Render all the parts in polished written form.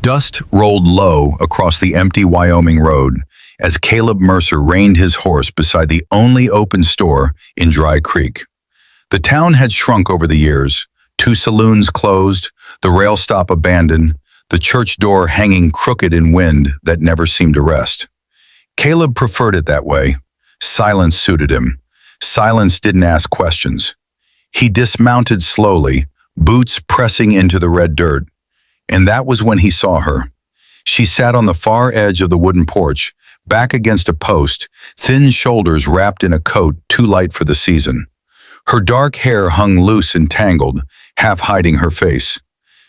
Dust rolled low across the empty Wyoming road as Caleb Mercer reined his horse beside the only open store in Dry Creek. The town had shrunk over the years, 2 saloons closed, the rail stop abandoned, the church door hanging crooked in wind that never seemed to rest. Caleb preferred it that way. Silence suited him. Silence didn't ask questions. He dismounted slowly, boots pressing into the red dirt. And that was when he saw her. She sat on the far edge of the wooden porch, back against a post, thin shoulders wrapped in a coat too light for the season. Her dark hair hung loose and tangled, half hiding her face.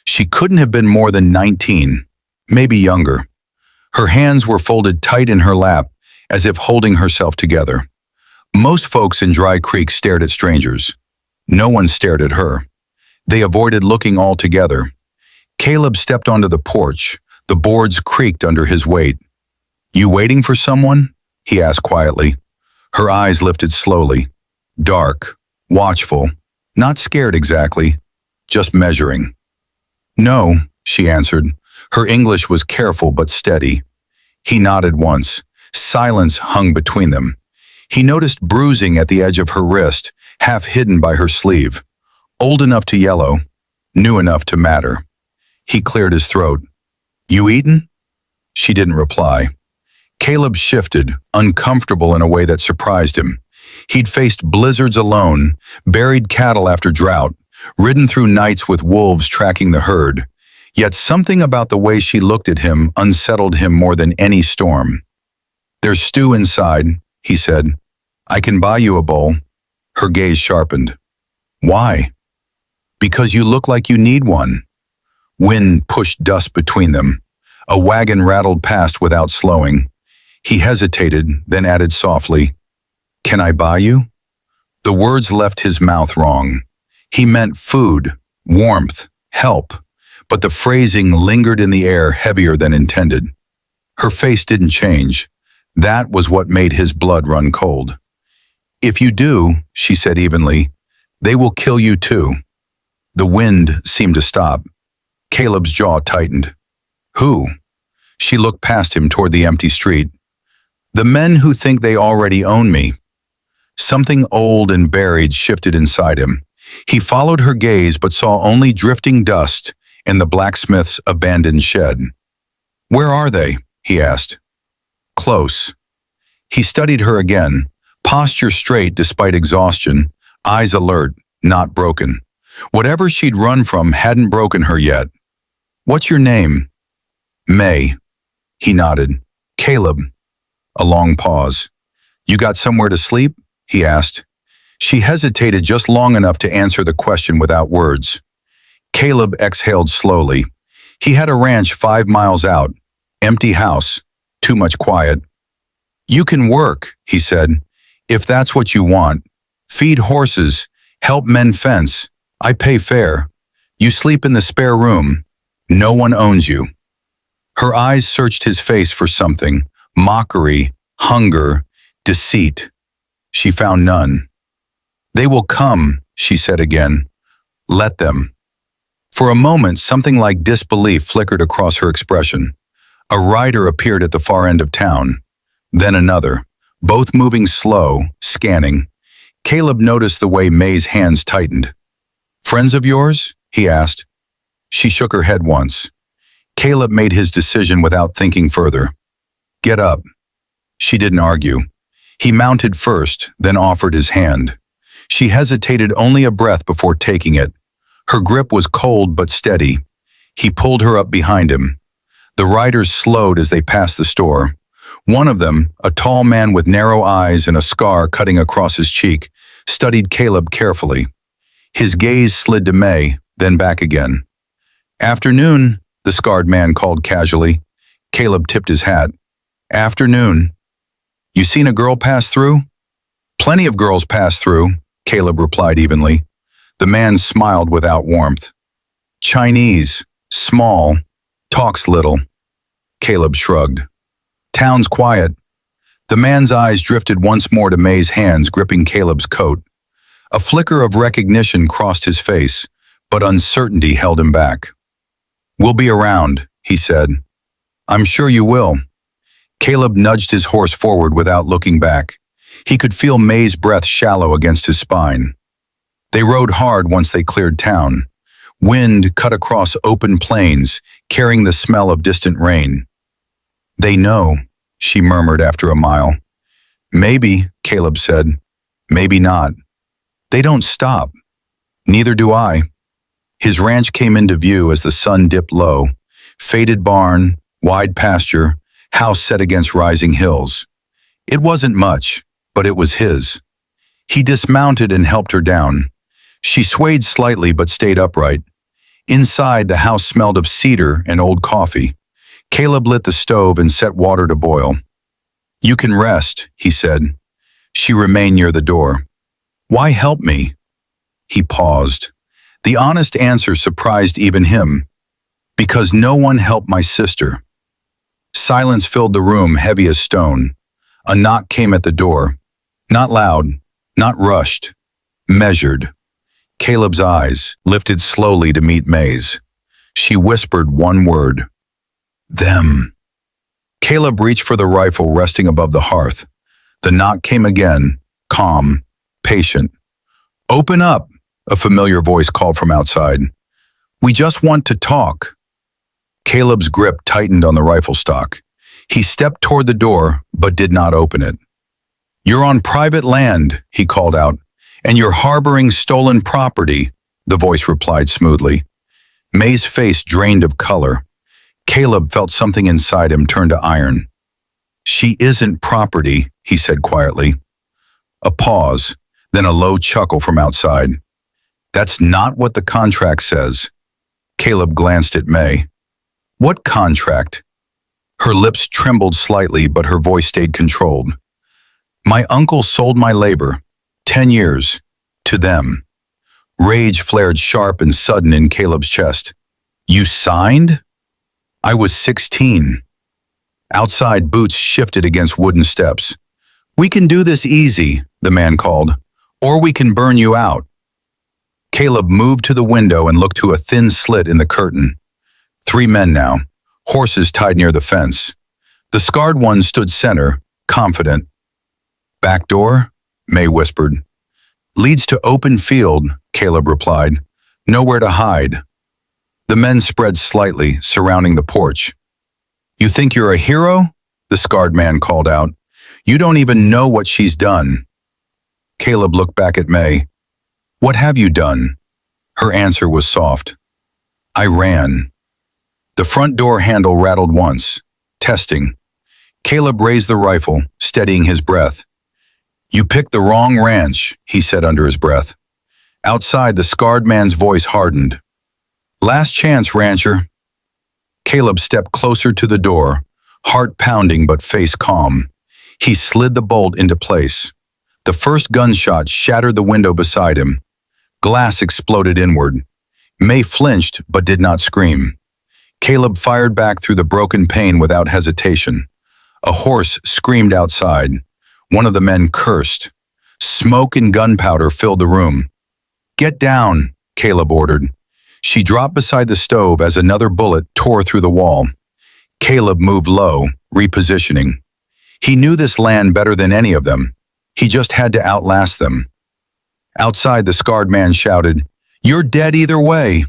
She couldn't have been more than 19, maybe younger. Her hands were folded tight in her lap, as if holding herself together. Most folks in Dry Creek stared at strangers. No one stared at her. They avoided looking altogether. Caleb stepped onto the porch. The boards creaked under his weight. "You waiting for someone?" he asked quietly. Her eyes lifted slowly. Dark, watchful, not scared exactly, just measuring. "No," she answered. Her English was careful but steady. He nodded once. Silence hung between them. He noticed bruising at the edge of her wrist, half hidden by her sleeve. Old enough to yellow, new enough to matter. He cleared his throat. "You eaten?" She didn't reply. Caleb shifted, uncomfortable in a way that surprised him. He'd faced blizzards alone, buried cattle after drought, ridden through nights with wolves tracking the herd. Yet something about the way she looked at him unsettled him more than any storm. "There's stew inside," he said. "I can buy you a bowl." Her gaze sharpened. "Why?" "Because you look like you need one." Wind pushed dust between them. A wagon rattled past without slowing. He hesitated, then added softly, "Can I buy you?" The words left his mouth wrong. He meant food, warmth, help, but the phrasing lingered in the air heavier than intended. Her face didn't change. That was what made his blood run cold. "If you do," she said evenly, "they will kill you too." The wind seemed to stop. Caleb's jaw tightened. "Who?" She looked past him toward the empty street. "The men who think they already own me." Something old and buried shifted inside him. He followed her gaze but saw only drifting dust and the blacksmith's abandoned shed. "Where are they?" he asked. "Close." He studied her again, posture straight despite exhaustion, eyes alert, not broken. Whatever she'd run from hadn't broken her yet. "What's your name?" "May." He nodded. "Caleb." A long pause. "You got somewhere to sleep?" he asked. She hesitated just long enough to answer the question without words. Caleb exhaled slowly. He had a ranch 5 miles out. Empty house. Too much quiet. "You can work," he said, "if that's what you want. Feed horses. Help men fence. I pay fair. You sleep in the spare room. No one owns you." Her eyes searched his face for something. Mockery, hunger, deceit. She found none. "They will come," she said again. "Let them." For a moment, something like disbelief flickered across her expression. A rider appeared at the far end of town. Then another, both moving slow, scanning. Caleb noticed the way May's hands tightened. "Friends of yours?" he asked. She shook her head once. Caleb made his decision without thinking further. "Get up." She didn't argue. He mounted first, then offered his hand. She hesitated only a breath before taking it. Her grip was cold but steady. He pulled her up behind him. The riders slowed as they passed the store. One of them, a tall man with narrow eyes and a scar cutting across his cheek, studied Caleb carefully. His gaze slid to May, then back again. "Afternoon," the scarred man called casually. Caleb tipped his hat. "Afternoon. You seen a girl pass through?" "Plenty of girls pass through," Caleb replied evenly. The man smiled without warmth. "Chinese, small, talks little." Caleb shrugged. "Town's quiet." The man's eyes drifted once more to May's hands gripping Caleb's coat. A flicker of recognition crossed his face, but uncertainty held him back. "We'll be around," he said. I'm sure you will. Caleb nudged his horse forward without looking back. He could feel May's breath shallow against his spine. They rode hard once they cleared town. Wind cut across open plains, carrying the smell of distant rain. They know, she murmured after a mile. Maybe, Caleb said. Maybe not. They don't stop. Neither do I. His ranch came into view as the sun dipped low. Faded barn, wide pasture, house set against rising hills. It wasn't much, but it was his. He dismounted and helped her down. She swayed slightly but stayed upright. Inside, the house smelled of cedar and old coffee. Caleb lit the stove and set water to boil. You can rest, he said. She remained near the door. Why help me? He paused. The honest answer surprised even him. Because no one helped my sister. Silence filled the room, heavy as stone. A knock came at the door. Not loud, not rushed, measured. Caleb's eyes lifted slowly to meet May's. She whispered one word. Them. Caleb reached for the rifle resting above the hearth. The knock came again, calm, patient. Open up, a familiar voice called from outside. We just want to talk. Caleb's grip tightened on the rifle stock. He stepped toward the door, but did not open it. You're on private land, he called out. And you're harboring stolen property, the voice replied smoothly. May's face drained of color. Caleb felt something inside him turn to iron. She isn't property, he said quietly. A pause, then a low chuckle from outside. That's not what the contract says. Caleb glanced at May. What contract? Her lips trembled slightly, but her voice stayed controlled. My uncle sold my labor. 10 years. To them. Rage flared sharp and sudden in Caleb's chest. You signed? I was 16. Outside, boots shifted against wooden steps. We can do this easy, the man called. Or we can burn you out. Caleb moved to the window and looked to a thin slit in the curtain. 3 men now, horses tied near the fence. The scarred one stood center, confident. Back door? May whispered. Leads to open field, Caleb replied. Nowhere to hide. The men spread slightly, surrounding the porch. You think you're a hero? The scarred man called out. You don't even know what she's done. Caleb looked back at May. What have you done? Her answer was soft. I ran. The front door handle rattled once. Testing. Caleb raised the rifle, steadying his breath. You picked the wrong ranch, he said under his breath. Outside, the scarred man's voice hardened. Last chance, rancher. Caleb stepped closer to the door, heart pounding but face calm. He slid the bolt into place. The first gunshot shattered the window beside him. Glass exploded inward. May flinched but did not scream. Caleb fired back through the broken pane without hesitation. A horse screamed outside. One of the men cursed. Smoke and gunpowder filled the room. Get down, Caleb ordered. She dropped beside the stove as another bullet tore through the wall. Caleb moved low, repositioning. He knew this land better than any of them. He just had to outlast them. Outside, the scarred man shouted, You're dead either way.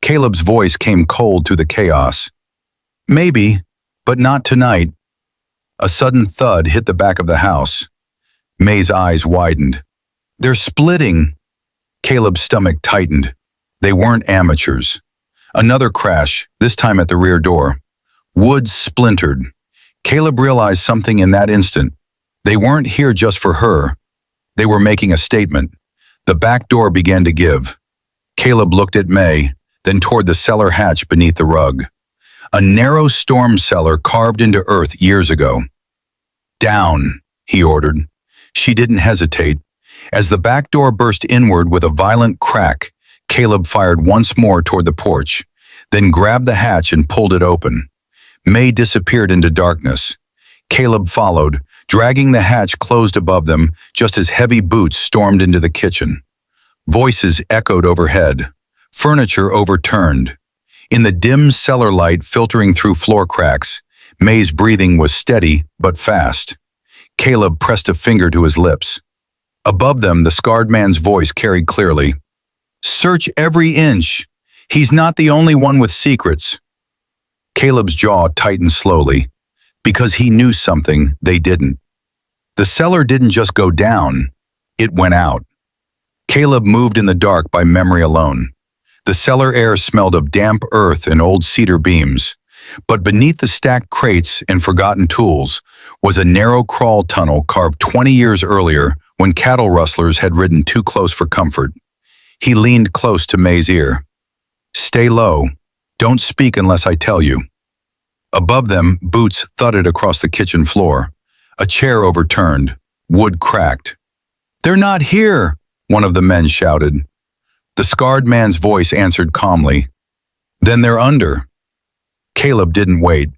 Caleb's voice came cold through the chaos. Maybe, but not tonight. A sudden thud hit the back of the house. May's eyes widened. They're splitting. Caleb's stomach tightened. They weren't amateurs. Another crash, this time at the rear door. Wood splintered. Caleb realized something in that instant. They weren't here just for her. They were making a statement. The back door began to give. Caleb looked at May, then toward the cellar hatch beneath the rug. A narrow storm cellar carved into earth years ago. Down, he ordered. She didn't hesitate. As the back door burst inward with a violent crack, Caleb fired once more toward the porch, then grabbed the hatch and pulled it open. May disappeared into darkness. Caleb followed, dragging the hatch closed above them just as heavy boots stormed into the kitchen. Voices echoed overhead. Furniture overturned. In the dim cellar light filtering through floor cracks, May's breathing was steady but fast. Caleb pressed a finger to his lips. Above them, the scarred man's voice carried clearly. "Search every inch. He's not the only one with secrets." Caleb's jaw tightened slowly, because he knew something they didn't. The cellar didn't just go down, it went out. Caleb moved in the dark by memory alone. The cellar air smelled of damp earth and old cedar beams, but beneath the stacked crates and forgotten tools was a narrow crawl tunnel carved 20 years earlier when cattle rustlers had ridden too close for comfort. He leaned close to May's ear. "Stay low. Don't speak unless I tell you." Above them, boots thudded across the kitchen floor. A chair overturned. Wood cracked. "They're not here!" one of the men shouted. The scarred man's voice answered calmly. "Then they're under." Caleb didn't wait.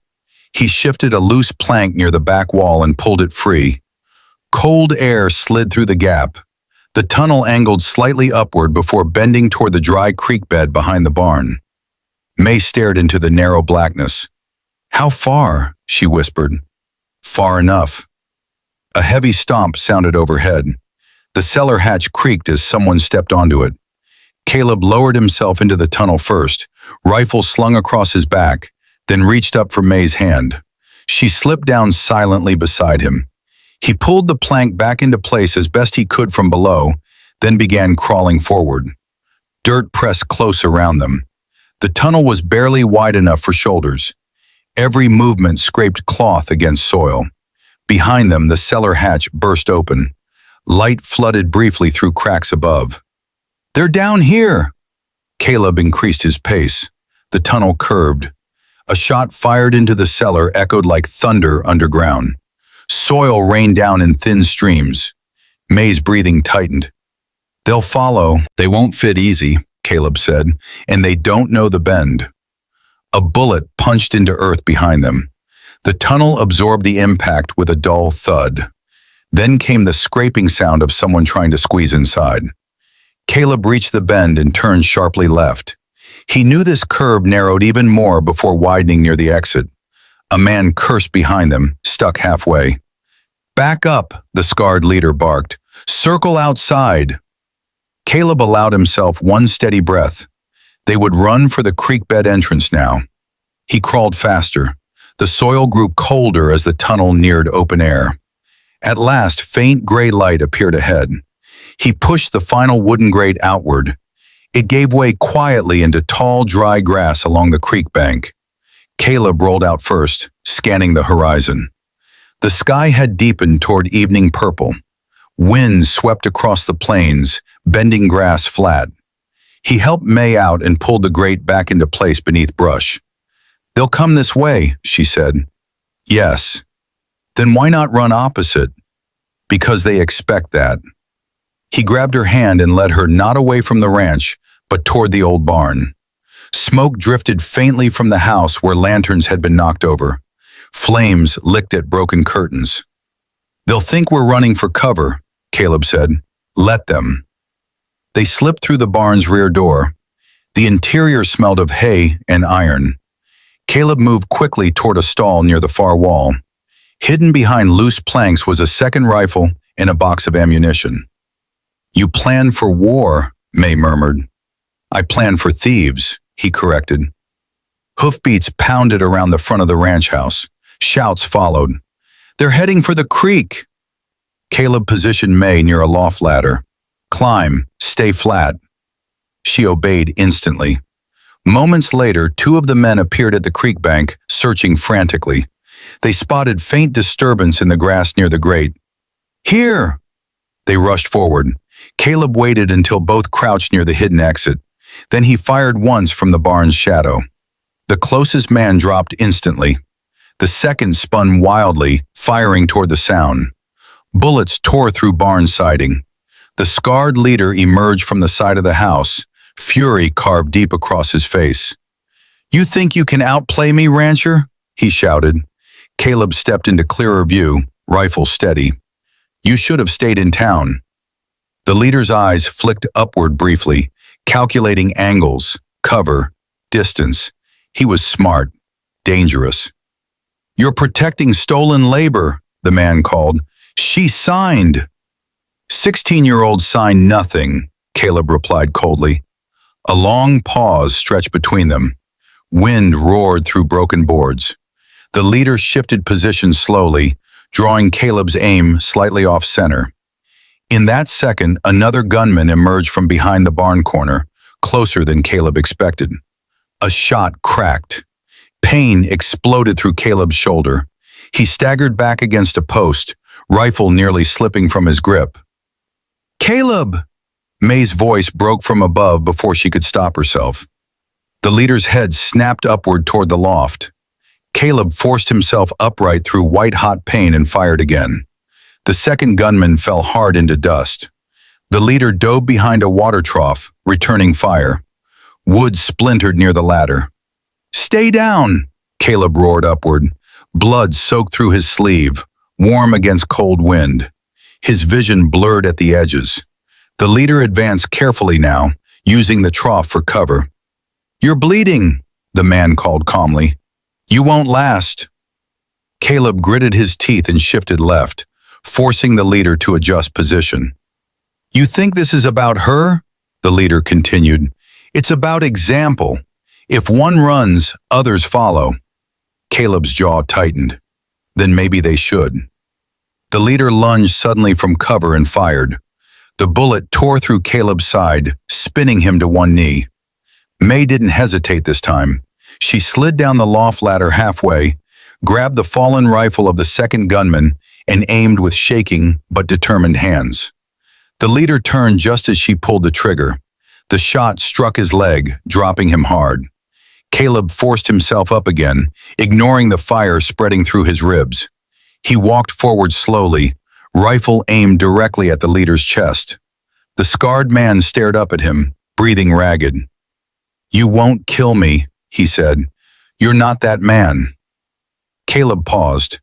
He shifted a loose plank near the back wall and pulled it free. Cold air slid through the gap. The tunnel angled slightly upward before bending toward the dry creek bed behind the barn. May stared into the narrow blackness. "How far?" she whispered. "Far enough." A heavy stomp sounded overhead. The cellar hatch creaked as someone stepped onto it. Caleb lowered himself into the tunnel first, rifle slung across his back, then reached up for May's hand. She slipped down silently beside him. He pulled the plank back into place as best he could from below, then began crawling forward. Dirt pressed close around them. The tunnel was barely wide enough for shoulders. Every movement scraped cloth against soil. Behind them, the cellar hatch burst open. Light flooded briefly through cracks above. "They're down here!" Caleb increased his pace. The tunnel curved. A shot fired into the cellar echoed like thunder underground. Soil rained down in thin streams. May's breathing tightened. "They'll follow. They won't fit easy," Caleb said, "and they don't know the bend." A bullet punched into earth behind them. The tunnel absorbed the impact with a dull thud. Then came the scraping sound of someone trying to squeeze inside. Caleb reached the bend and turned sharply left. He knew this curve narrowed even more before widening near the exit. A man cursed behind them, stuck halfway. "Back up," the scarred leader barked. "Circle outside." Caleb allowed himself one steady breath. They would run for the creek bed entrance now. He crawled faster. The soil grew colder as the tunnel neared open air. At last, faint gray light appeared ahead. He pushed the final wooden grate outward. It gave way quietly into tall, dry grass along the creek bank. Caleb rolled out first, scanning the horizon. The sky had deepened toward evening purple. Wind swept across the plains, bending grass flat. He helped May out and pulled the grate back into place beneath brush. "They'll come this way," she said. "Yes." "Then why not run opposite?" "Because they expect that." He grabbed her hand and led her not away from the ranch, but toward the old barn. Smoke drifted faintly from the house where lanterns had been knocked over. Flames licked at broken curtains. "They'll think we're running for cover," Caleb said. "Let them." They slipped through the barn's rear door. The interior smelled of hay and iron. Caleb moved quickly toward a stall near the far wall. Hidden behind loose planks was a second rifle and a box of ammunition. "You plan for war," May murmured. "I plan for thieves," he corrected. Hoofbeats pounded around the front of the ranch house. Shouts followed. "They're heading for the creek!" Caleb positioned May near a loft ladder. "Climb, stay flat." She obeyed instantly. Moments later, two of the men appeared at the creek bank, searching frantically. They spotted faint disturbance in the grass near the grate. "Here!" They rushed forward. Caleb waited until both crouched near the hidden exit. Then he fired once from the barn's shadow. The closest man dropped instantly. The second spun wildly, firing toward the sound. Bullets tore through barn siding. The scarred leader emerged from the side of the house, fury carved deep across his face. "You think you can outplay me, rancher?" he shouted. Caleb stepped into clearer view, rifle steady. "You should have stayed in town." The leader's eyes flicked upward briefly, calculating angles, cover, distance. He was smart, dangerous. "You're protecting stolen labor," the man called. "She signed." 16-year-old signed nothing, Caleb replied coldly. A long pause stretched between them. Wind roared through broken boards. The leader shifted position slowly, drawing Caleb's aim slightly off-center. In that second, another gunman emerged from behind the barn corner, closer than Caleb expected. A shot cracked. Pain exploded through Caleb's shoulder. He staggered back against a post, rifle nearly slipping from his grip. "Caleb!" May's voice broke from above before she could stop herself. The leader's head snapped upward toward the loft. Caleb forced himself upright through white-hot pain and fired again. The second gunman fell hard into dust. The leader dove behind a water trough, returning fire. Wood splintered near the ladder. "Stay down!" Caleb roared upward. Blood soaked through his sleeve, warm against cold wind. His vision blurred at the edges. The leader advanced carefully now, using the trough for cover. "You're bleeding," the man called calmly. "You won't last." Caleb gritted his teeth and shifted left, forcing the leader to adjust position. "You think this is about her?" the leader continued. "It's about example. If one runs, others follow." Caleb's jaw tightened. Then maybe they should. The leader lunged suddenly from cover and fired. The bullet tore through Caleb's side, spinning him to one knee. May didn't hesitate this time. She slid down the loft ladder halfway, grabbed the fallen rifle of the second gunman, and aimed with shaking but determined hands. The leader turned just as she pulled the trigger. The shot struck his leg, dropping him hard. Caleb forced himself up again, ignoring the fire spreading through his ribs. He walked forward slowly, rifle aimed directly at the leader's chest. The scarred man stared up at him, breathing ragged. "You won't kill me," he said. "You're not that man." Caleb paused.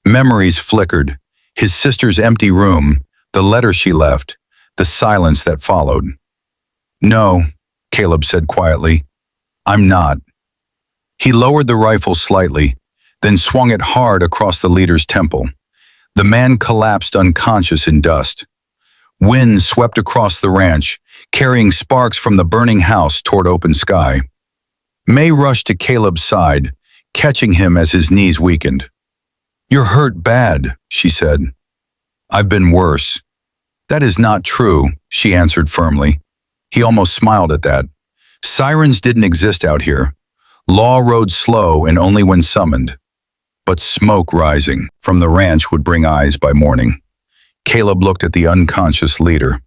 Memories flickered. His sister's empty room, the letter she left, the silence that followed. "No," Caleb said quietly. "I'm not." He lowered the rifle slightly, then swung it hard across the leader's temple. The man collapsed unconscious in dust. Wind swept across the ranch, carrying sparks from the burning house toward open sky. May rushed to Caleb's side, catching him as his knees weakened. "You're hurt bad," she said. "I've been worse." "That is not true," she answered firmly. He almost smiled at that. Sirens didn't exist out here. Law rode slow and only when summoned. But smoke rising from the ranch would bring eyes by morning. Caleb looked at the unconscious leader.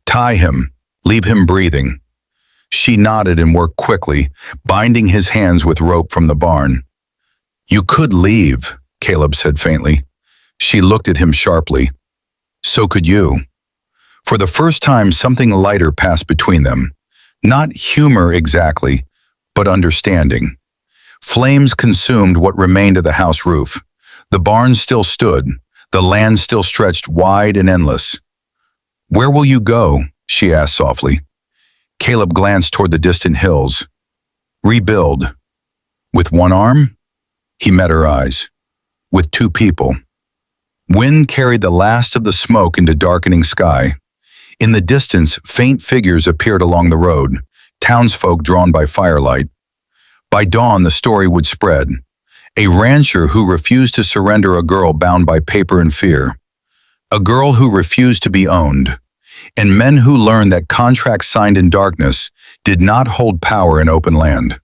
"Tie him. Leave him breathing." She nodded and worked quickly, binding his hands with rope from the barn. "You could leave," Caleb said faintly. She looked at him sharply. "So could you." For the first time, something lighter passed between them. Not humor exactly, but understanding. Flames consumed what remained of the house roof. The barn still stood. The land still stretched wide and endless. "Where will you go?" she asked softly. Caleb glanced toward the distant hills. "Rebuild." "With one arm?" He met her eyes. "With two people." Wind carried the last of the smoke into darkening sky. In the distance, faint figures appeared along the road, townsfolk drawn by firelight. By dawn, the story would spread. A rancher who refused to surrender a girl bound by paper and fear. A girl who refused to be owned. And men who learned that contracts signed in darkness did not hold power in open land.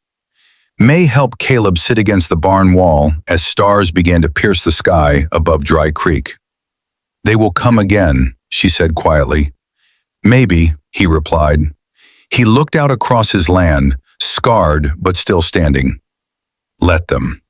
May helped Caleb sit against the barn wall as stars began to pierce the sky above Dry Creek. "They will come again," she said quietly. "Maybe," he replied. He looked out across his land, scarred but still standing. "Let them."